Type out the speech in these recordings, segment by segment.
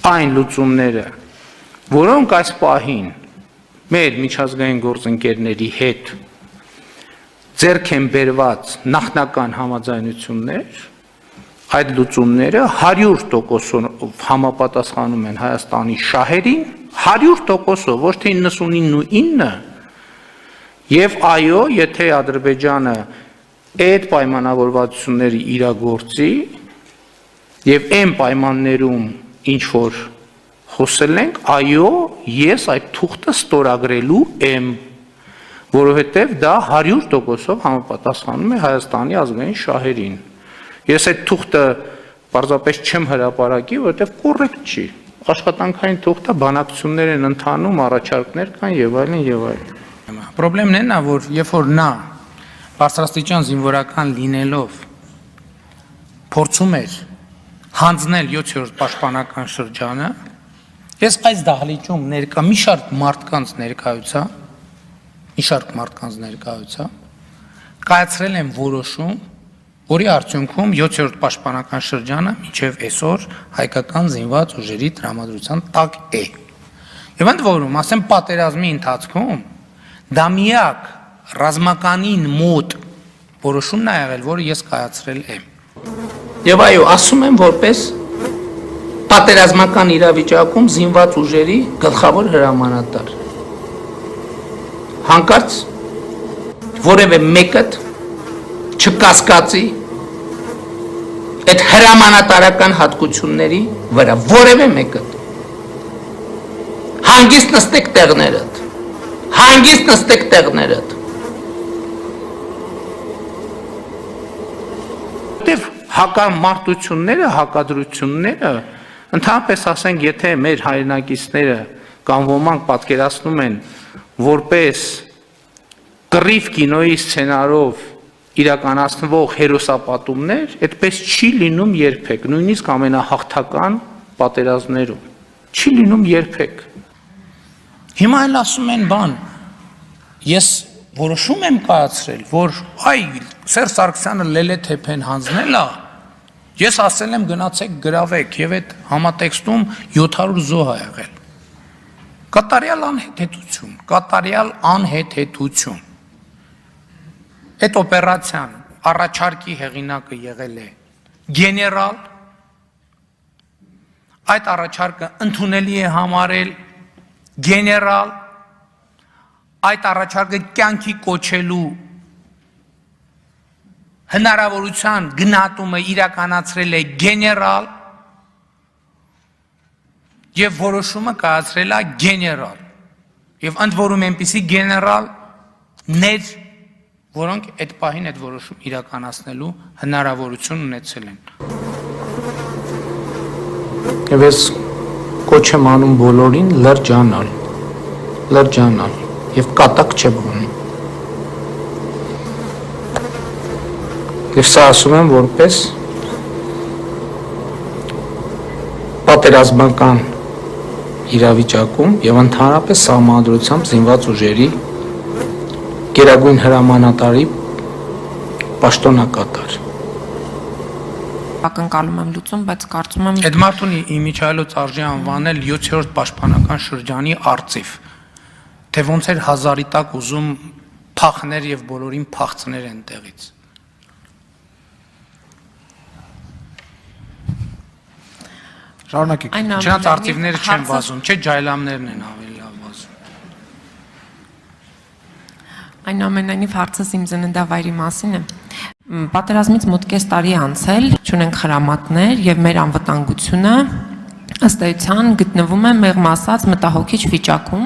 այն լուծումները, որոնք այս պահին մեր միջազգային գործընկերների հետ ձեռք են բերված նախնական համաձայնություններ, այդ լուծումները 100% համապատասխանում են Հայաստանի շահերին, 100%, ոչ թե 99 եւ այո, եթե Ադրբեջանը այդ պայմանավորվածությունների իրագործի եւ այն պայմաններում ինչ որ խոսել ենք, այո, ես այդ թուղթը ստորագրելու եմ, որովհետեւ դա 100% համապատասխանում է Հայաստանի ազգային շահերին։ Ես այդ թուղթը պարզապես չեմ հրապարակի, որովհետեւ կոռեկտ չի։ Աշխատանքային թուղթը բանակցություններ են ընթանում, առաջարկներ կան եւ այլն եւ այլն։ Պրոբլեմն է նա, որ երբ որ նա բարձրաստիճան զինվորական լինելով փորձում էր հանձնել 7-րդ պաշտպանական շրջանը, ես այս դահլիճում ներկա մի շարք մարդկանց ներկայացա, կայացրել եմ որոշում, որի արդյունքում 7-րդ պաշտպանական շրջանը մինչև այսօր հայկական զինված ուժերի տրամադրության տակ է։ Եվ ընդ որում, ասեմ, պատերազմի ընթացքում դա միակ ռազմականին մոտ որոշումն է եղել, որը ես կայացրել եմ։ Եվ այո, ասում եմ որպես պատերազմական իրավիճակում զինված ուժերի գլխավոր հրամանատար։ Հանկարծ որևէ մեկը չկասկածի այդ հրամանատարական հատկությունների վրա, որևէ մեկը հանգիստ նստեք տեղներդ, հանգիստ նստեք տեղներդ։ Հակամարտությունները, հակադրությունները, ընդհանրապես ասենք, եթե մեր հայրենակիցները կամ ոմանք պատկերացնում են որպես կռիվ կինոյի սցենարով իրականացնվող հերոսապատումներ, այդպես չի լինում երբեք, նույնիսկ ամենահաղթական պատերազմներում, չի լինում երբեք։ Հիմա էլ ասում են բան, ես որոշում եմ կայացրել, որ այ Սերժ Սարգսյանը լելեթեփեն հանձնել է, ես ասել եմ գնացեք գրավեք եւ այդ համատեքստում 700 զոհ է եղել։ Կատարյալ անհեթեթություն։ Այդ օպերացիան առաջարկի հեղինակը եղել է գեներալ, այդ առաջարկը ընդունելի է համարել գեներալ, այդ առաջարկը կյանքի կոչելու հնարավորության գնահատումը իրականացրել է գեներալ եւ որոշումը կայացրել է գեներալ եւ ընդ որում այնպիսի գեներալներ, որոնք այդ պահին այդ որոշում իրականացնելու հնարավորություն ունեցել են։ Եվ ես կոչ եմ անում բոլորին լրջանալ եւ կատակ չեմ անում։ Եվ սա ասում եմ որպես պատերազմական իրավիճակում եւ ընդհանրապես սահմանադրությամբ զինված ուժերի գերագույն հրամանատարի պաշտոնակատար։ Ակնկալում եմ լուծում, բայց կարծում եմ այդ մարդուն իմիջայլոց արժի անվանել 7-րդ պաշտպանական շրջանի արծիվ, թե ոնց էր հազարի տակ ուզում փախներ եւ բոլորին փախցներ այնտեղից։ Շարունակեք։ Չնայած արծիվները չեն վազում, չէ, ջայլամներն են ավելի լավ վազում։ Այնուամենայնիվ հարցս իմ ծննդավայրի մասին է։ Պատերազմից մոտ կես տարի անցել, չունենք խրամատներ եւ մեր անվտանգությունը ըստ էության գտնվում է մեղմ ասած մտահոգիչ վիճակում,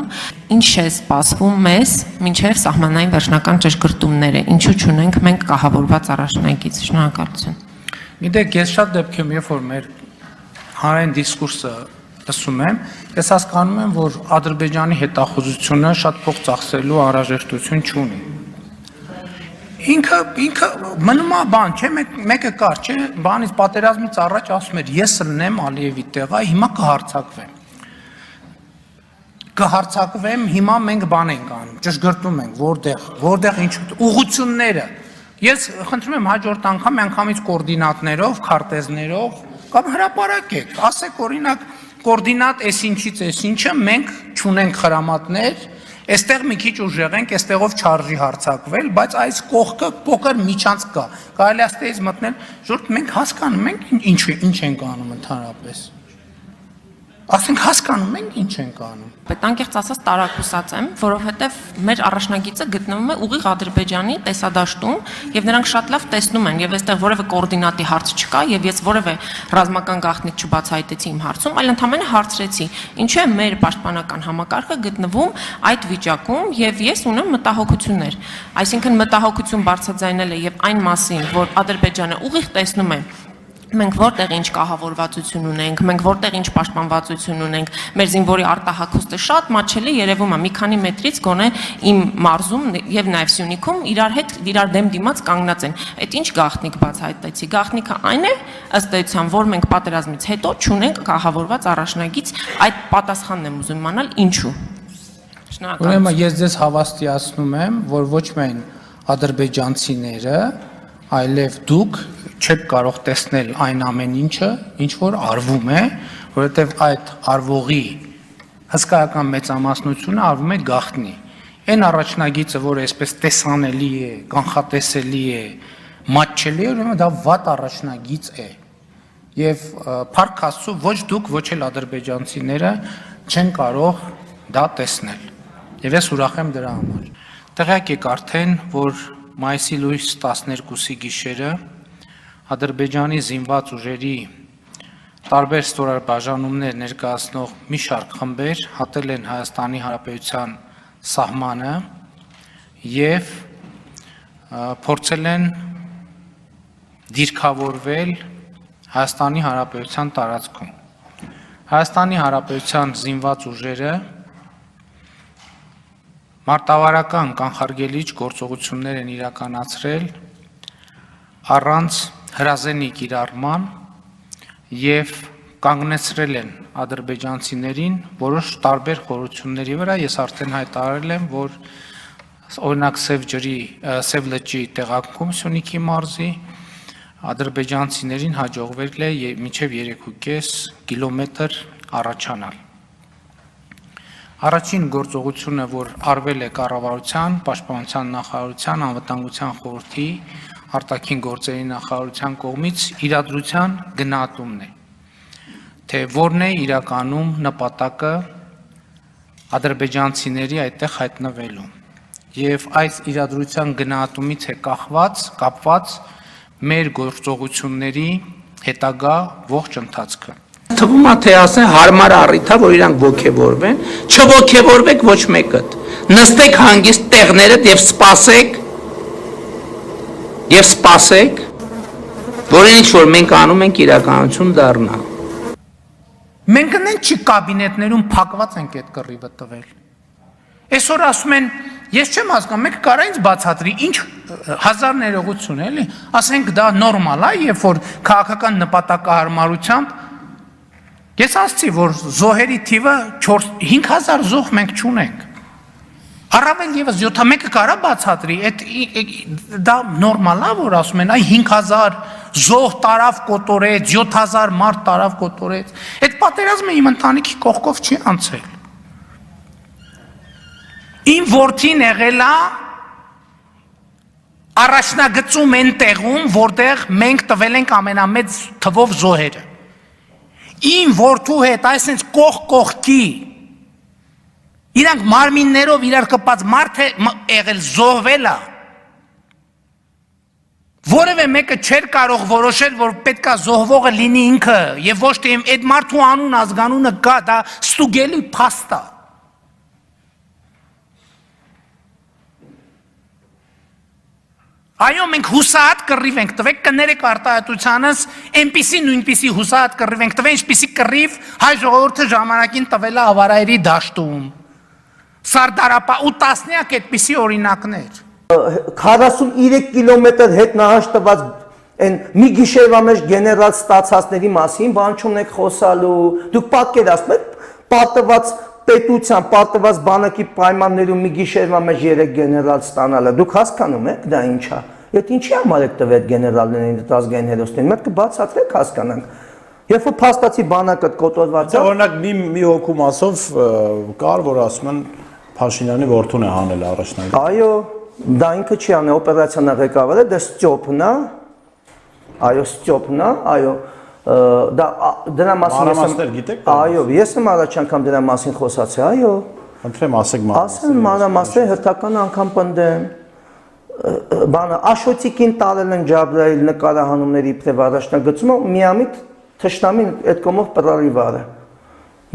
ինչ է սպասվում մեզ մինչև սահմանային վերջնական ճշգրտումները, ինչու չունենք մենք կահավորված առաջնագիծ։ Շնորհակալություն։ Գիտեք, ես շատ դեպքերում, երբ որ մեր հանրային դիսկուրսը լսում եմ, ես հասկանում եմ, որ Ադրբեջանի հետախուզությունը շատ փող ծախսելու անհրաժեշտություն չունի։ Ինքը մնում է բան, չէ, մեկը կար, չէ, բանից պատերազմից առաջ ասում էր, ես լնեմ Ալիևի տեղը, հիմա կհարցակվեմ, հիմա մենք բան ենք անում, ճշգրտում ենք, որտեղ ինչ ուղղությունները։ Ես խնդրում եմ հաջորդ անգամ միանգամից կոորդինատներով, քարտեզներով կամ հրապարակեք, ասեք օրինակ կոորդինատ այսինչից այսինչը մենք չունենք խրամատներ, այստեղ մի քիչ ուժեղ ենք, այստեղով չարժի հարցակվել, բայց այս կողքը փոքր միջանցք կա։ Կարելի է այստեղից մտնել, ժողովուրդ մենք հասկանում ենք ինչ ենք անում ընդհանրապես։ Ասենք հասկանում ենք ինչ ենք անում։ Անկեղծ ասած տարակուսած եմ, որովհետև մեր առաջնագիծը գտնվում է ուղիղ Ադրբեջանի տեսադաշտում եւ նրանք շատ լավ տեսնում են եւ այստեղ որևէ կոորդինատի հարց չկա եւ ես որևէ ռազմական գաղտնիք չբացահայտեցի իմ հարցում, այլ ընդհանրապես հարցրեցի, ինչու է մեր պաշտպանական համակարգը գտնվում այդ վիճակում եւ ես ունեմ մտահոգություններ։ Այսինքն մտահոգություն բարձրաձայնելը եւ այն մասին, որ Ադրբեջանը ուղիղ տեսնում է մենք որտեղ ինչ կահավորվածություն ունենք, մենք որտեղ ինչ պաշտպանվածություն ունենք, մեր զինվորի արտահակոստը շատ մատչելի երևում է, մի քանի մետրից գոնե իմ մարզում եւ նաեւ Սյունիքում իրար դեմ դիմաց կանգնած են։ Այդ ինչ գաղտնիք բացահայտեցի։ Գաղտնիքը այն է, ըստ էության, որ մենք պատերազմից հետո չունենք կահավորված առաջնագիծ, այդ պատասխանն եմ ուզում իմանալ ինչու։ Շնորհակալություն։ Ուրեմն ես ձեզ հավաստիացնում եմ, որ ոչ միայն ադրբեջանցիները, այլև դուք չեք կարող տեսնել այն ամեն ինչը, ինչ որ արվում է, որովհետև այդ արվողի հսկայական մեծամասնությունը արվում է գաղտնի։ Այն առաջնագիծը, որը այսպես տեսանելի է, կանխատեսելի է, մատչելի է, ուրեմն դա վատ առաջնագիծ է։ Եվ փառք Աստծո, ոչ դուք, ոչ էլ ադրբեջանցիները չեն կարող դա տեսնել։ Եվ ես ուրախ եմ դրա համար։ Տեղյակ եք արդեն, որ մայիսի լույս 12-ի գիշերը Ադրբեջանի զինված ուժերի տարբեր ստորաբաժանումներ ներկայացնող մի շարք խմբեր հատել են Հայաստանի Հանրապետության սահմանը եւ փորձել են դիրքավորվել Հայաստանի Հանրապետության տարածքում։ Հայաստանի Հանրապետության զինված ուժերը մարտավարական կանխարգելիչ գործողություններ են իրականացրել առանց հրազենի կիրառման եւ կանգնեցրել են ադրբեջանցիներին որոշ տարբեր խորհուրդությունների վրա։ Ես արդեն հայտարարել եմ, որ օրինակ Սև լճի տեղանքում Սյունիքի մարզի ադրբեջանցիներին հաջողվել է մինչև 3.5 կիլոմետր առաջանալ։ Առաջին գործողությունը, որ արվել է կառավարության, պաշտպանության նախարարության, անվտանգության խորհրդի, արտաքին գործերի նախարարության կողմից իրադրության գնահատումն է, թե որն է իրականում նպատակը ադրբեջանցիների այդտեղ հայտնվելու։ Եվ այս իրադրության գնահատումից է կապված մեր գործողությունների հետագա ողջ ընթացքը։ Թվում է թե ասեն հարմար առիթ է, որ իրանք ոգևորվեն, չոգևորվեք ոչ մեկդ։ Նստեք հանգիստ տեղներդ եւ սպասեք, որ ինչ որ մենք անում ենք իրականություն դառնա։ Մենք ընեն չի կաբինետներում փակված ենք այդ կռիվը տվել։ Այսօր ասում են, ես չեմ հասկանում, մեկ կարա ինձ բացատրի, ինչ հազար ներողություն էլի, ասենք դա նորմալ է, երբ որ քաղաքական նպատակահարմարությամբ ես ասացի, որ զոհերի թիվը 5000 զոհ մենք չունենք։ Առավել եւս 7-1-ը կարա բացատրի, դա նորմալ է, որ ասում են, այ 5000 զոհ տարավ կոտորեց, 7000 մարդ տարավ կոտորեց։ Այդ պատերազմը իմ ընտանիքի կողքով չի անցել։ Իմ որդին եղել է առաջնագծում են տեղում, որտեղ մենք տվել ենք ամենամեծ թվով զոհերը։ Իմ որդու հետ այսինքն կողքի իրանք մարմիններով իրար կպած մարդ է եղել զոհվել է։ Որևէ մեկը չէր կարող որոշել, որ պետքա զոհվողը լինի ինքը եւ ոչ թե այդ մարդու անուն ազգանունը կա, դա ստուգելի փաստ է։ Այո, մենք հուսահատ կռիվ ենք տվեք, կներեք արտահայտությանս, այնպիսի նույնպիսի հուսահատ կռիվ ենք տվել, ինչպիսի կռիվ հայ ժողովուրդը ժամանակին տվել է ավարայերի դաշտում, Սարդարապա ու տասնյակ այդպիսի օրինակներ։ 43 կիլոմետր հետ նահանջ տված այն մի գիշերվա մեջ գեներալ ստացածների մասին բան չունեք խոսալու, դուք պատկերացնում եք պատված պետության, պատված բանակի պայմաններում մի գիշերվա մեջ 3 գեներալ ստանալը, դուք հասկանում եք դա ինչ է։ Ետ ինչի համար եք տվել գեներալներին ազգային հերոսներին, մենք կբացատրենք հասկանանք։ Երբ որ փաստացի բանակը կոտորված է, Օրինակ մի հոգու մասով կար, որ ասում են Փաշինյանի որդուն է հանել առաջնային։ այո, դա ինքը չի անի օպերացիան ղեկավարը, դա Ստյոպն է։ Այո, Ստյոպն է, այո, դա դրա մասին Մանրամասներ գիտեք։ Այո, ես եմ առաջ անգամ դրա մասին խոսացի, այո։ Խնդրեմ ասեք Ասեմ մանրամասներ հերթական անգամ պնդեմ։ Բանը Աշոտիկին տարել են Ջաբրայել նկարահանումների իբրև առաջնագծումը, միամիտ թշնամին այդ կողմով պրարի վարը։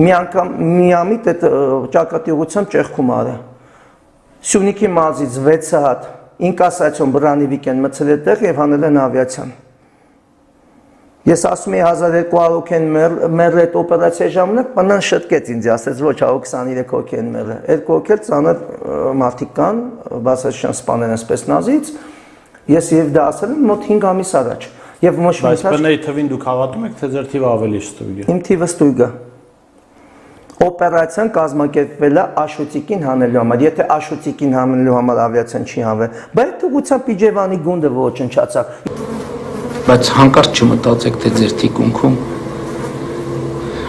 Միամիտ այդ ճակատիղությամբ ճեղքում արը։ Սյունիքի մարզից 6 հատ ինկասացիոն բրանիվիկ են մցել այդտեղ եւ հանել են ավիացիան։ Ես ասում եի 1200 հոգ են մեր այդ օպերացիայի ժամանակ, բանան շտկեց ինձ, ասեց ոչ, 23 հոգ են մերը։ Այդ հոգ էլ ծանր մարդիկ կան, բացասական սպանել են սպեցնազից։ Ես եւ դա ասել եմ մոտ 5 ամիս առաջ։ Եվ ոչ մի Բայց բնեի թվին դուք հավատում եք, թե ձեր թիվը ավելի ստույգ է։ Իմ թիվը ստույգ է։ Օպերացիան կազմակերպվել է Աշոտիկին հանելու համար։ Եթե Աշոտիկին հանելու համար ավիացիան չի հանվել, բայց ուղղությամբ Իջևանի գունդը ոչնչացավ։ Բայց հանկարծ չմտածեք, թե ձեր թիկունքում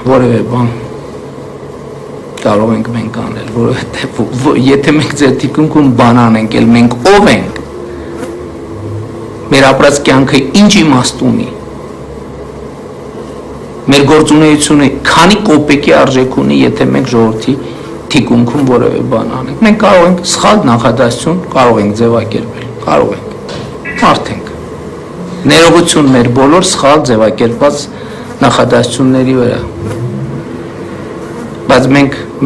որևէ բան կարող ենք մենք անել, որովհետև եթե մենք ձեր թիկունքում բան անենք, էլ մենք ով ենք, մեր ապրած կյանքը ինչ իմաստ ունի, մեր գործունեությունը քանի կոպեկի արժեք ունի, եթե մենք ժողովրդի թիկունքում որևէ բան անենք։ Մենք կարող ենք սխալ նախադասություն կարող ենք ձևակերպել, կարող ենք, մարդ ենք։ Ներողություն մեր բոլոր սխալ ձևակերպված նախադասությունների վրա։ Բայց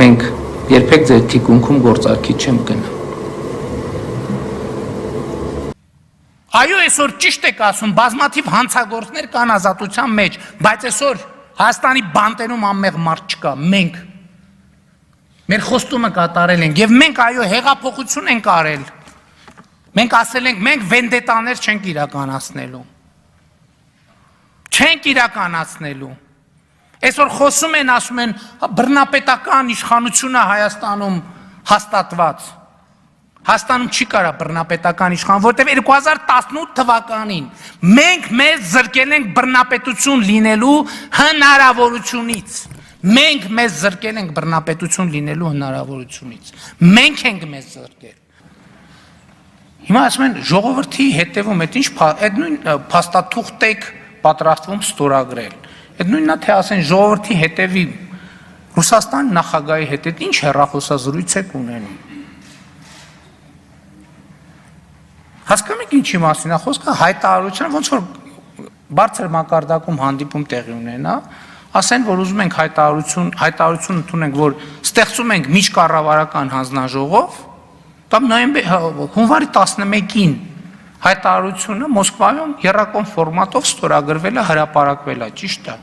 մենք երբեք ձեր թիկունքում գործարքի չենք գնա։ Այո, այսօր ճիշտ եք ասում, բազմաթիվ հանցագործներ կան ազատության մեջ, բայց այսօր Հայաստանի բանտերում անմեղ մարդ չկա, մենք մեր խոստումը կատարել ենք եւ մենք այո հեղափոխություն ենք արել։ Մենք ասել ենք, մենք վենդետաներ չենք իրականացնելու։ Չենք իրականացնելու։ Այսօր խոսում են, ասում են, բռնապետական իշխանությունը Հայաստանում հաստատված։ Հայաստանում չի կարա բռնապետական իշխան, որտեղ 2018 թվականին մենք մեզ զրկել ենք բռնապետություն լինելու հնարավորությունից։ Մենք մեզ զրկել ենք բռնապետություն լինելու հնարավորությունից։ Մենք ենք մեզ զրկել։ Հիմա ասում են ժողովրդի հետևում այդ նույն փաստաթուղթ եք պատրաստվում ստորագրել։ Այդ նույնն է թե ասեն ժողովրդի հետևի Ռուսաստան նախագահի հետ ինչ հեռախոսազրույց եք ունենում։ Հասկանում եք ինչի մասին է խոսքը, հայտարարության ոնց որ բարձր մակարդակում հանդիպում տեղի ունենա, ասեն որ ուզում ենք հայտարարություն ընդունենք, որ ստեղծում ենք միջկառավարական հանձնաժողով, կամ հունվարի 11-ին հայտարարությունը Մոսկվայում եռակոմ ֆորմատով ստորագրվել է, հրապարակվել է, ճիշտ է։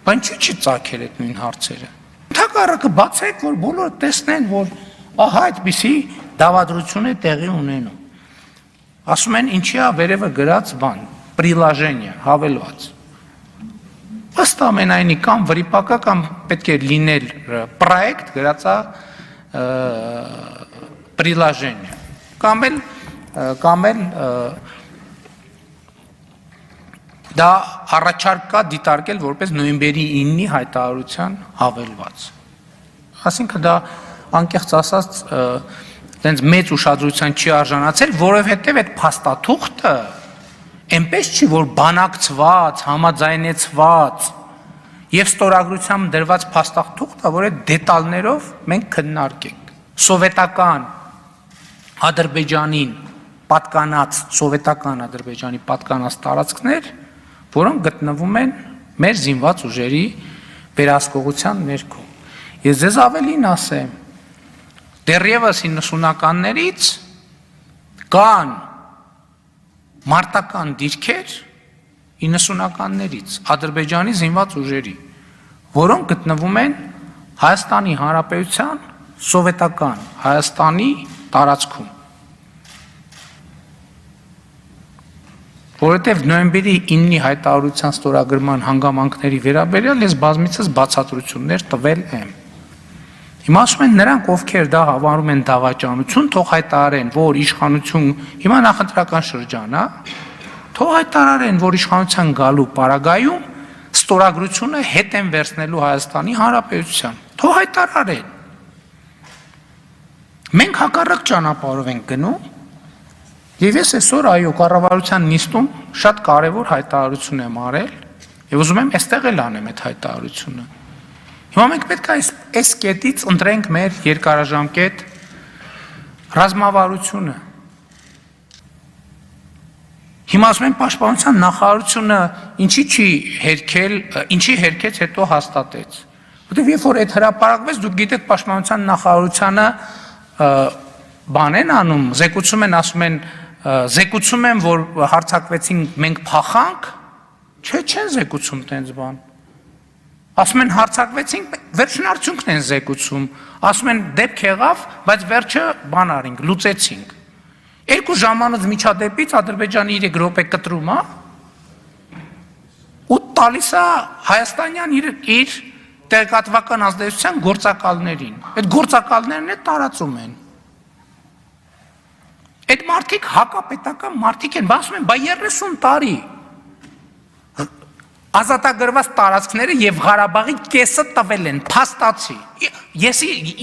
Բայց չի ծագել այդ նույն հարցերը։ Ընդհակառակը բացեք, որ բոլորը տեսնեն, որ ահա այդպիսի դավադրություն է տեղի ունենում։ Ասում են ինչի է վերևը գրած բան, պրիլաժենիա, հավելված։ Ըստ ամենայնի կամ վրիպակա կամ պետք է լինել պրոյեկտ գրած է պրիլաժենիա, կամ էլ դա առաջարկ կա դիտարկել որպես նոյեմբերի 9-ի հայտարարության հավելված։ Այսինքն դա անկեղծ ասած դենց մեծ ուշադրության չի արժանացել, որովհետև այդ փաստաթուղթը այնպես չի, որ բանակցված, համաձայնեցված եւ ստորագրությամբ դրված փաստաթուղթ է, որ այդ դետալներով մենք քննարկենք։ Սովետական Ադրբեջանին պատկանած տարածքներ, որոնք գտնվում են մեր զինված ուժերի վերահսկողության ներքո։ Ես ձեզ ավելին ասեմ, դեռևս 90-ականներից կան մարտական դիրքեր 90-ականներից Ադրբեջանի զինված ուժերի, որոնք գտնվում են Հայաստանի Հանրապետության սովետական Հայաստանի տարածքում։ Որովհետև նոյեմբերի 9-ի հայտարարության ստորագրման հանգամանքների վերաբերյալ ես բազմիցս բացատրություններ տվել եմ։ Հիմա ասում են նրանք, ովքեր դա հավանում են դավաճանություն, թող հայտարարեն, որ իշխանություն, հիմա նախընտրական շրջան է, թող հայտարարեն, որ իշխանության գալու պարագայում ստորագրությունը հետ են վերցնելու Հայաստանի Հանրապետության։ Թող հայտարարեն։ Մենք հակառակ ճանապարհով ենք գնում, եւ ես այսօր այո կառավարության նիստում շատ կարեւոր հայտարարություն եմ արել եւ ուզում եմ այստեղ էլ անեմ այդ հայտարարությունը։ Հիմա մենք պետք է այս կետից ընտրենք մեր երկարաժամկետ ռազմավարությունը։ Հիմա ասում են պաշտպանության նախարարությունը ինչի հերքեց հետո հաստատեց։ Որտեւ երբ որ այդ հրապարակվեց, դուք գիտեք պաշտպանության նախարարությունը բան են անում, զեկուցում են, ասում են, զեկուցում են, որ հարձակվեցին մենք փախանք, չեն զեկուցում տենց բան։ Ասում են հարձակվեցինք, վերջին արդյունքն են զեկուցում, ասում են դեպք եղավ, բայց վերջը բան արինք, լուծեցինք։ 2 ժամանոց միջադեպից Ադրբեջանի 3 րոպե կտրում, ու տալիս է հայաստանյան իր տեղեկատվական ազդեցության գործակալներին։ Այդ գործակալներն է տարածում են։ Այդ մարդիկ հակապետական մարդիկ են, ասում են, բա 30 տարի ազատագրված տարածքները եւ Ղարաբաղի կեսը տվել են, փաստացի։ Ես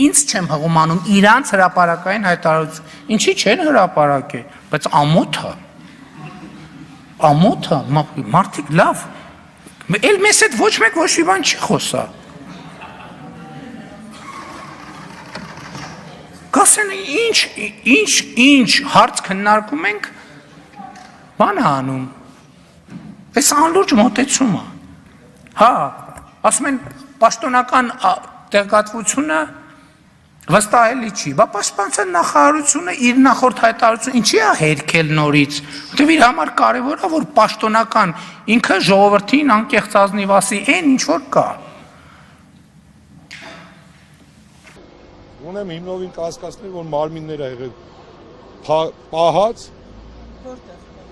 ինձ չեմ հղումանում իրանց հրապարակային հայտարարություն։ Ինչի չեն հրապարակել, բայց ամոթը, մարդիկ լավ։ Էլ մեզ հետ ոչ մեկ ոչ մի բան չի խոսա։ Կասեն ինչ հարց քննարկում ենք, բան է անում։ Այս անլուրջ մոտեցումը։ Հա, ասում են պաշտոնական տեղեկատվությունը վստահելի չի, բա պաշտպանության նախարարությունը իր նախորդ հայտարարությունը ինչի է հերքել նորից, որտեղ իր համար կարևոր է, որ պաշտոնական ինքը ժողովրդին անկեղծ ազնիվ ասի, այն ինչ որ կա։ Ունեմ հիմնովին կասկածներ, որ մարմիններ ա եղել պահած,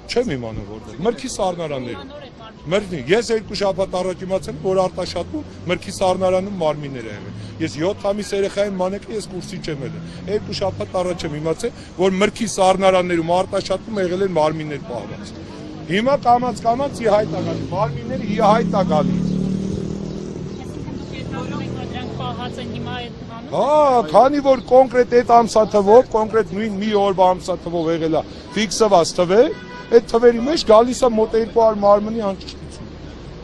չեմ իմանում որտեղ, մրգի սառնարաններում, ես 2 շաբաթ առաջ իմացել, որ Արտաշատում մրգի սառնարանում մարմիններ ա եղել, ես 7 ամիս երեխային մանեկի ես կուրսի չեմ ելել, 2 շաբաթ առաջ եմ իմացել, որ մրգի սառնարաններում Արտաշատում եղել են մարմիններ պահված, հիմա կամաց ի հայտ ա գալիս, մարմինները ի հայտ ա գալիս։ Հա, քանի որ կոնկրետ այդ ամսաթվով, կոնկրետ նույն մի օրվա ամսաթվով եղել է ֆիքսված թվեր, այդ թվերի մեջ գալիս է մոտ 200 մարմնի անճշտություն։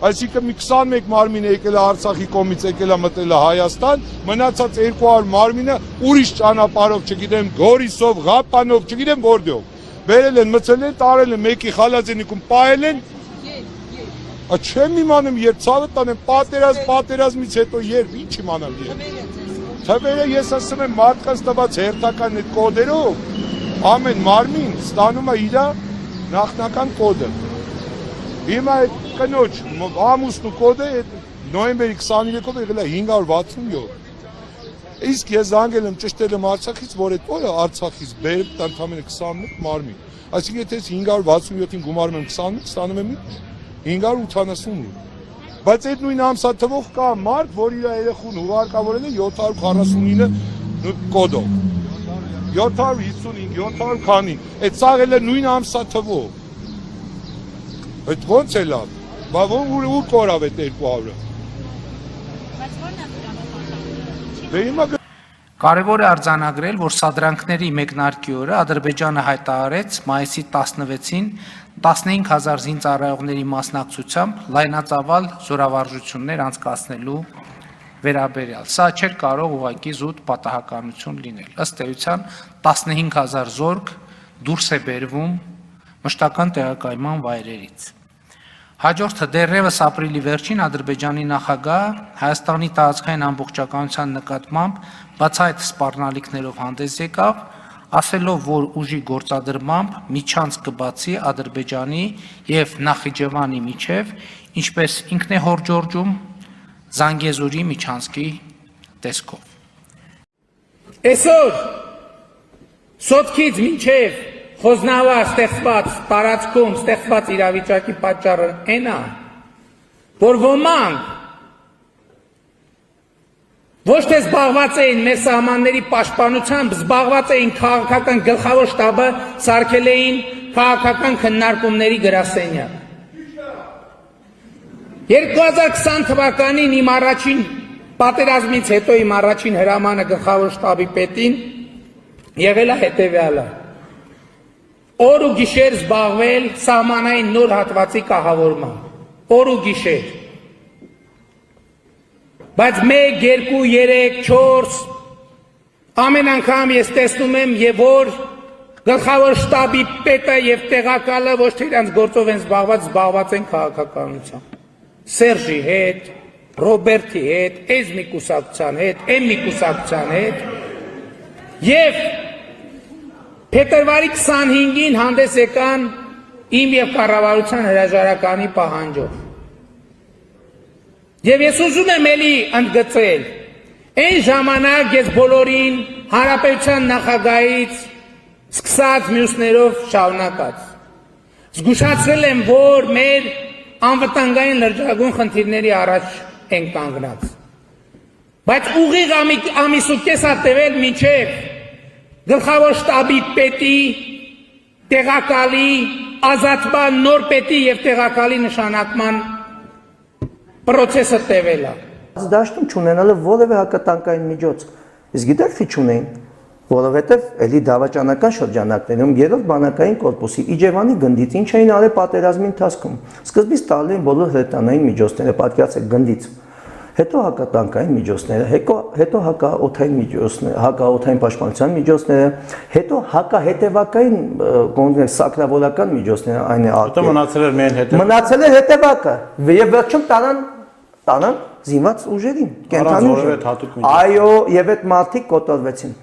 Այսինքն մի 21 մարմին եկել է Արցախի կողմից եկել է մտել է Հայաստան, մնացած 200 մարմինը ուրիշ ճանապարհով, չգիտեմ, Գորիսով, Ղապանով, չգիտեմ որտեղով։ Բերել են, մցել են, տարել են մեկի խալազենիկում, պահել են։ Չեմ իմանում, երբ ցավը տանեմ, պատերազմից հետո երբ, ինչ իմանամ երբ։ Թվերը ես ասում եմ մարդկանց տված հերթական այդ կոդերով, ամեն մարմին ստանում է իր նախնական կոդը։ Հիմա այդ կնոջ ամուսնու կոդը նոյեմբերի 23-ով եղել է 567։ Իսկ ես զանգել եմ ճշտել եմ Արցախից, որ այդ օրը Արցախից բերել ընդամենը 21 մարմին։ Այսինքն եթե 567-ին գումարում եմ 21, ստանում եմ 588։ Բայց այդ նույն ամսաթվով կա մարդ, որ իր երեխուն ուղարկավորել է 749 կոդով։ 755, 700 քանի։ Այդ ծաղել է նույն ամսաթվով։ Այդ ո՞նց է լավ։ Բա ուր կորավ այդ 200-ը։ Բայց ո՞րն է դրա Դե հիմա Կարևոր է արձանագրել, որ սադրանքների մեկնարկի օրը Ադրբեջանը հայտարարեց մայիսի 16-ին 15000 զինծառայողների մասնակցությամբ լայնածավալ զորավարժություններ անցկացնելու վերաբերյալ։ Սա չէր կարող ուղղակի զուտ պատահականություն լինել։ Ըստ էության 15000 զորք դուրս է բերվում մշտական տեղակայման վայրերից։ Հաջորդը դեռևս ապրիլի վերջին Ադրբեջանի նախագահ Հայաստանի տարածքային ամբողջականության նկատմամբ բացահայտ սպառնալիքներով հանդես եկավ, ասելով, որ ուժի գործադրմամբ միջանց կբացի Ադրբեջանի եւ Նախիջևանի միջև, ինչպես ինքն է հորդորում Զանգեզուրի միջանցքի տեսքով։ Այսօր սոտքից մինչև Խոզնավար ստեղծված տարածքում ստեղծված իրավիճակի պատճառը այն է, որ ոմանք ոչ թե զբաղված էին մեր սահմանների պաշտպանությամբ, զբաղված էին քաղաքական գլխավոր շտաբը սարքել էին քաղաքական քննարկումների գրասենյակ։ 2020 թվականին իմ առաջին պատերազմից հետո իմ առաջին հրամանը գլխավոր շտաբի պետին եղել է հետևյալը. օր ու գիշեր զբաղվել սահմանային նոր հատվածի կահավորմամբ, օր ու գիշեր, բայց 1, 2, 3, 4 ամեն անգամ ես տեսնում եմ եւ որ գլխավոր շտաբի պետը եւ տեղակալը ոչ թե իրենց գործով են զբաղված են քաղաքականությամբ, Սերժի հետ, Ռոբերտի հետ, այս մի կուսակցության հետ, այն մի կուսակցության հետ եւ փետրվարի 25-ին հանդես եկան իմ եւ կառավարության հրաժարականի պահանջով։ Եվ ես ուզում եմ էլի ընդգծել, այն ժամանակ ես բոլորին հանրապետության նախագահից սկսած մյուսներով շարունակած զգուշացրել եմ, որ մեր անվտանգային լրջագույն խնդիրների առաջ են կանգնած։ Բայց ուղիղ ամիս ու կես ա տևել մինչև գլխավոր շտաբի պետի, տեղակալի, ազատման նոր պետի եւ տեղակալի նշանակման պրոցեսը տևել է։ Դաշտում չունենալը որևէ հակատանկային միջոց։ Իսկ գիտեք թե չունեին, որովհետև էլի դավաճանական շրջանակներում երրորդ բանակային կորպուսի Իջևանի գնդից ինչ էին արել պատերազմի ընթացքում։ Սկզբից տալի են բոլոր հրետանային միջոցները, պատկերացրեք գնդից։ Հետո հակատանկային միջոցները, հետո հակաօդային միջոցները, հակաօդային պաշտպանության միջոցները, հետո հակահետևակային կոնկրետ սակրավորական միջոցները, այն է Հետո մնացել էր միայն հետևակը։ Մնացել է հետևակը, եւ վերջում տանան զինված ուժերին, կենտրոնի ուժերին։ Այո, եւ այդ մարդիկ կոտորվեցին։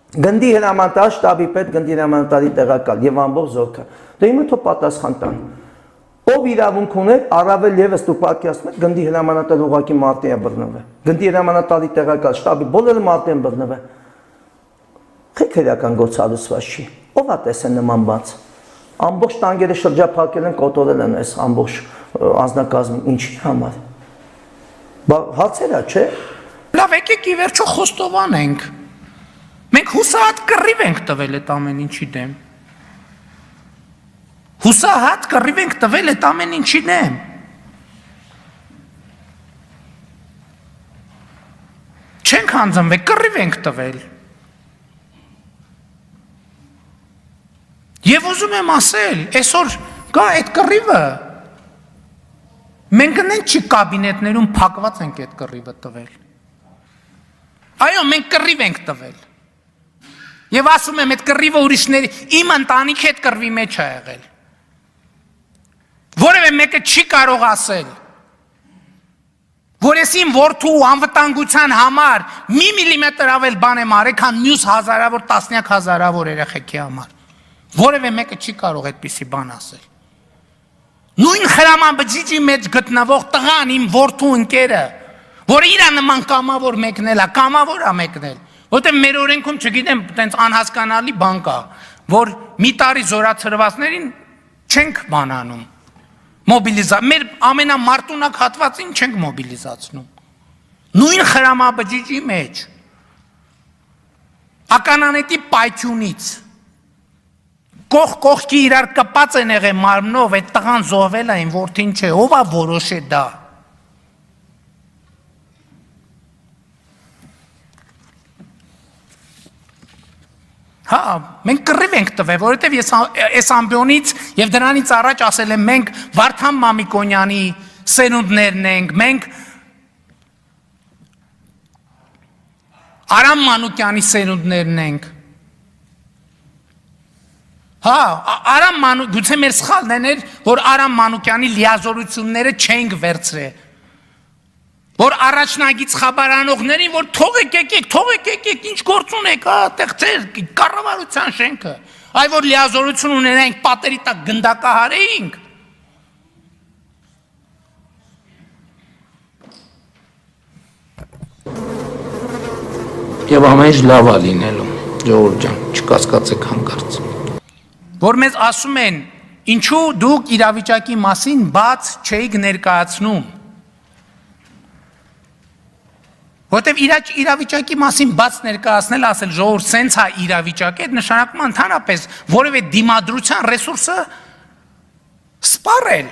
Գնդի հրամանտար, շտաբի պետ, գնդի հրամանատարի տեղակալ եւ ամբողջ զորքը։ Դե հիմա թող պատասխան տան։ Ով իրավունք ուներ, առավել եւս դուք պատկերացնում եք, գնդի հրամանատար ուղղակի մարտի է բռնվել։ Գնդի հրամանատարի տեղակալ, շտաբի բոլորը մարտի են բռնվել։ Խելքերական գործառույթ չի։ Ով է տեսել նման բաց։ Ամբողջ տանկերը շրջափակել են, կոտորել են այս ամբողջ անձնակազմին, ինչի համար։ Բա հացերա, չէ։ Լավ, եկեք ի վերջո խոստովանենք։ Մենք հուսահատ կռիվ ենք տվել այդ ամեն ինչի դեմ։ Հուսահատ կռիվ ենք տվել այդ ամեն ինչի դեմ։ Չենք հանձնվել, կռիվ ենք տվել։ Եվ ուզում եմ ասել, այսօր կա այդ կռիվը։ Մենք նենց չի կաբինետներում փակված ենք այդ կռիվը տվել։ Այո, մենք կռիվ ենք տվել։ Եվ ասում եմ, այդ կռիվը ուրիշների, իմ ընտանիքի հետ կռվի մեջ է եղել։ Որևէ մեկը չի կարող ասել, որ ես իմ որդու անվտանգության համար մի միլիմետր ավել բան եմ արել, քան մյուս հազարավոր, տասնյակ հազարավոր երեխեքի համար։ Որևէ մեկը չի կարող այդպիսի բան ասել։ Նույն խրամաբջիջի մեջ գտնվող տղան իմ որդու ընկերը, որը իր նման կամավոր մեկնել է, կամավոր է մեկնել, որտեղ մեր օրենքում չգիտեմ, տենց անհասկանալի բան կա, որ մի տարի զորացրվածներին չենք բանանում, մեր ամենամարտունակ հատվածին չենք մոբիլիզացնում, նույն խրամաբջիջի մեջ, ականանետի պայթյունից, կողքի իրար կպած են եղել մարմնով, այդ տղան զոհվել է, այն որդին չէ, ով է որոշել դա։ Հա, մենք կռիվ ենք տվել, որովհետև ես այս ամբիոնից եւ դրանից առաջ ասել եմ, մենք Վարդան Մամիկոնյանի սերունդներն ենք, մենք Արամ Մանուկյանի սերունդներն ենք։ Հա, գուցե մեր սխալն էր, որ Արամ Մանուկյանի լիազորությունները չենք վերցրել, որ առաջնագից խաբարանողներին, որ թողեք եկեք, ինչ գործ ունեք, այդտեղ ձեր կառավարության շենքը, այ որ լիազորություն ունենայինք, պատերի տակ գնդակահարեինք։ Եվ ամեն ինչ լավ է լինելու, ժողովուրդ ջան, չկասկածեք հանկարծ։ Որ մեզ ասում են, ինչու դուք իրավիճակի մասին բաց չէիք ներկայացնում։ Որտեւ իրավիճակի մասին բաց ներկայացնել, ասել ժողովուրդ սենց է իրավիճակը, այդ նշանակում ընդհանրապես որևէ դիմադրության ռեսուրսը սպառել։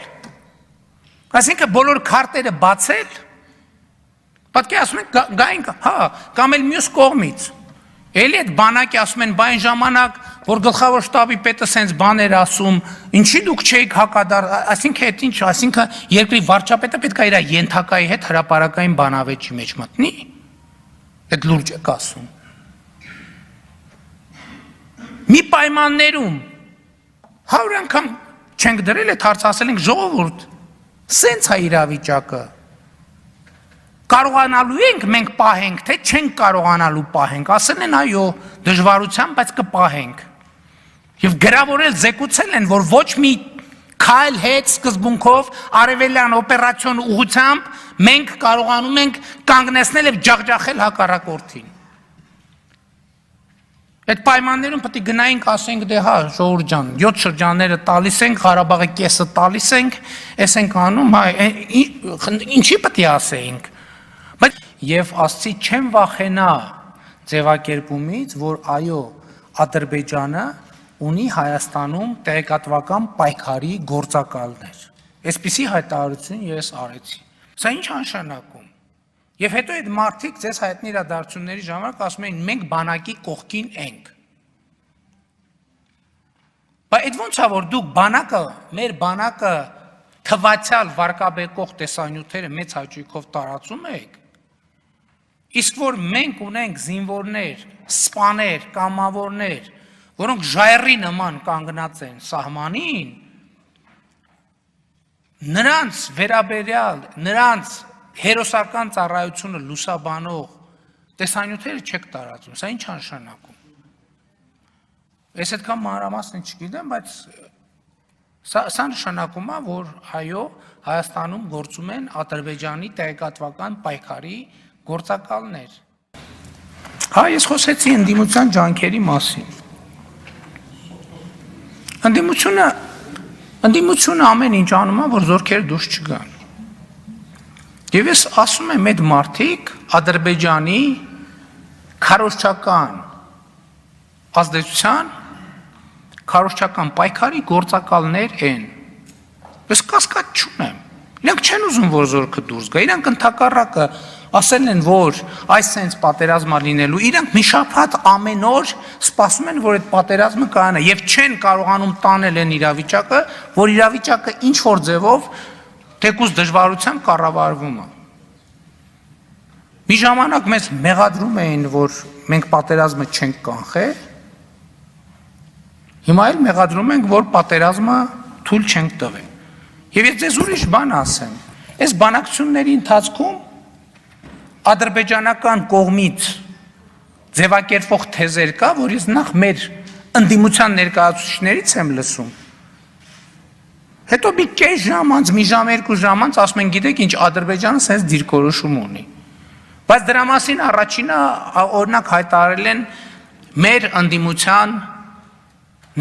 Այսինքն բոլոր քարտերը բացել, պատկի ասում են գայինք, հա, կամ էլ մյուս կողմից։ Էլի այդ բանակի ասում են, բայն ժամանակ, որ գլխավոր շտաբի պետը սենց բաներ ասում, ինչի դուք չէիք հակադարձ, այսինքն այդ ինչ, այսինքն երկրի վարչապետը պետք է իր ենթակայի հետ հրապարակային բանավեճի մեջ մտնի։ Այդ լուրջ եք ասում։ Մի պայմաններում 100 անգամ չենք դրել այդ հարցը, ասել ենք ժողովուրդ, սենց է իրավիճակը։ Կարողանալու ենք մենք պահենք, թե չենք կարողանալու պահենք, ասել են այո, դժվարությամբ, բայց կպահենք։ Եվ գրավորել զեկուցել են, որ ոչ մի քայլ հետ սկզբունքով արևելյան օպերացիոն ուղղությամբ մենք կարողանում ենք կանգնեցնել եւ ջախջախել հակառակորդին։ Այդ պայմաններում պետք է գնայինք, ասենք դե հա, ժողովուրդ ջան, 7 շրջանները տալիս ենք, Ղարաբաղի կեսը տալիս ենք, էս ենք անում, հա, ինչի պետք է ասեինք։ Բայց եւ ասցի չեմ վախենա ձևակերպումից, որ այո, Ադրբեջանը ունի Հայաստանում տեղեկատվական պայքարի գործակալներ։ Այսպիսի հայտարարություն ես արեցի։ Սա ինչ նշանակում։ Եվ հետո այդ մարդիկ ձեզ հայտնի իրադարձությունների ժամանակ ասում էին մենք բանակի կողքին ենք։ Բայց այդ ո՞նց է որ դուք բանակը, մեր բանակը թվացial վարկաբեկող տեսանյութերը մեծ հաճույքով տարածում եք։ Իսկ որ մենք ունենք զինվորներ, սպաներ, կամավորներ, որոնք ժայռի նման կանգնած են սահմանին, նրանց վերաբերյալ, նրանց հերոսական ծառայությունը լուսաբանող տեսանյութերը չեք տարածում, սա ինչ նշանակում։ Ես այդքան մանրամասն չգիտեմ, բայց սա նշանակում է, որ այո, Հայաստանում գործում են Ադրբեջանի տեղեկատվական պայքարի գործակալներ։ Հա, ես խոսեցի ընդդիմության ջանքերի մասին։ Ընդդիմությունը ամեն ինչ անում է, որ զորքերը դուրս չգան։ Եվ ես ասում եմ այդ մարդիկ Ադրբեջանի քարոզչական ազդեցության, քարոզչական պայքարի գործակալներ են։ Ես կասկած չունեմ։ Իրանք չեն ուզում, որ զորքը դուրս գա, իրանք ընդհակառակը ասել են, որ այս սենց պատերազմա լինելու, իրանք մի շաբաթ ամեն օր սպասում են, որ այդ պատերազմը կայանա եւ չեն կարողանում տանել այն իրավիճակը, որ իրավիճակը ինչ որ ձևով թեկուզ դժվարությամբ կառավարվում է։ Մի ժամանակ մեզ մեղադրում էին, որ մենք պատերազմը չենք կանխել, հիմա էլ մեղադրում ենք, որ պատերազմը թույլ չենք տվել։ Եվ ես ձեզ ուրիշ բան ասեմ, այս բանակցությունների ընթացքում ադրբեջանական կողմից ձևակերպվող թեզեր կա, որ ես նախ մեր ընդդիմության ներկայացուցիչներից եմ լսում։ Հետո մի կես ժամ անց, մի ժամ, 2 ժամ անց ասում են, գիտեք ինչ, Ադրբեջանը սենց դիրքորոշում ունի։ Բայց դրա մասին առաջինը օրինակ հայտարարել են մեր ընդդիմության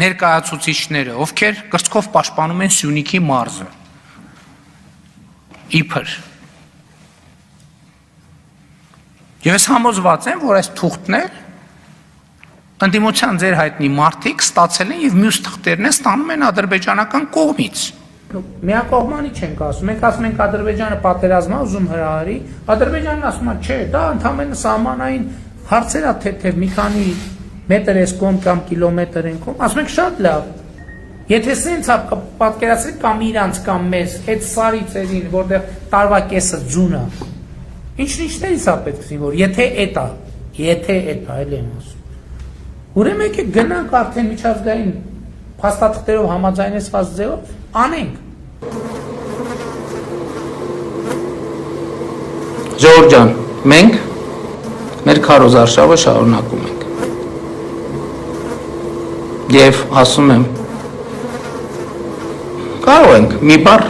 ներկայացուցիչները, ովքեր կրծքով պաշտպանում են Սյունիքի մարզը։ Իբր։ Եվ ես համոզված եմ, որ այս թուղթներ ընդդիմության ձեր հայտնի մարդիկ ստացել են եւ մյուս թղթերն ստանում են ադրբեջանական կողմից։ Միակողմանի չենք ասում, մենք ասում ենք Ադրբեջանը պատերազմա ուզում հրահարի, Ադրբեջանն ասում է, չէ, դա ընդհանրապես սահմանային հարցեր է թեթև, մի քանի մետր էս կողմ կամ կիլոմետր են կողմ, ասում ենք շատ լավ։ Եթե սենց պատկերացրեք կամ իրանց կամ մեզ, այդ սարիցերին, որտեղ տարվա կեսը ձուն է, ինչ-ինչներից է պետք զինվոր, եթե էդ է, էլ եմ ասում։ Ուրեմն եկեք գնանք արդեն միջազգային փաստաթղթերով համաձայնեցված ձևով անենք։ Ժողովուրդ ջան, մենք մեր քարոզարշավը շարունակում ենք։ Եվ ասում եմ, կարող ենք մի բառ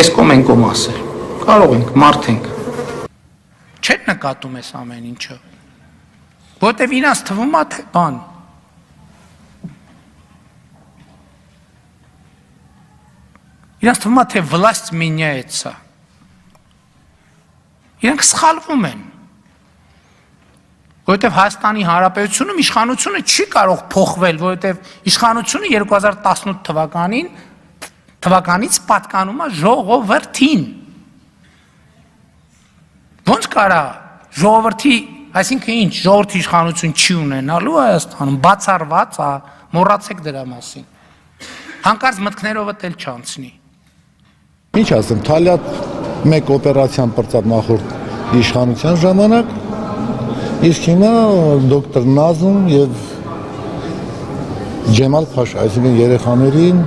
էսկոմ ենկոմ ասել, կարող ենք, մարդ ենք։ Չեք նկատում ես ամեն ինչը, որտեվ իրանց թվում է թե բան։ Իրանց թվում է թե վլաստ մենյայեցա։ Իրանք սխալվում են, որովհետև Հայաստանի Հանրապետությունում իշխանությունը չի կարող փոխվել, որովհետև իշխանությունը 2018 թվականին թվականից պատկանում է ժողովրդին։ Ոնց կարա ժողովրդի, այսինքն ինչ, ժողովրդի իշխանություն չի ունենալու Հայաստանում, բացառված է, մոռացեք դրա մասին։ Հանկարծ մտքներովդ էլ չանցնի։ Ինչ ասեմ, Թալյա մեկ օպերացիան բրծավ նախորդ իշխանության ժամանակ, իսկ հիմա դոկտոր Նազում եւ Ջեմալ Փաշա, այսինքն երեխաներին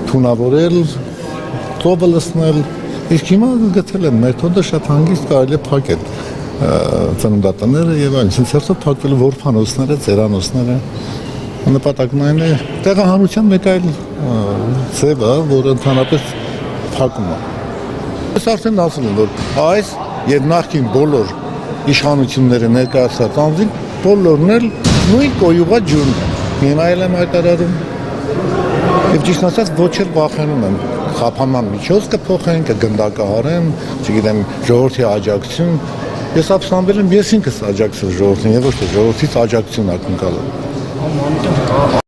թունավորել, ծովը լցնել, իսկ հիմա գտել են մեթոդը շատ հանգիստ կարելի է փակել ծննդատները եւ այլն, ցերտով փակվելու որփանոցները, ծերանոցները, նպատակն այն է տեղահանության մեկ այլ ձև է, որը ընդհանրապես փակում է։ Ես արդեն ասել եմ, որ այս եւ նախկին բոլոր իշխանությունները ներկայացած անձին բոլորն էլ նույն կոյուղա ջուրն են։ Հիմա էլ եմ հայտարարում եւ ճիշտ ասած ոչ էլ վախենում եմ խափանման միջոց կփոխեն, կգնդակահարեն, չգիտեմ, ժողովրդի աջակցություն։ Ես ապստամբել եմ ես ինքս աջակցել ժողովրդին եւ ոչ թե ժողովրդից աջակցություն ակնկալել։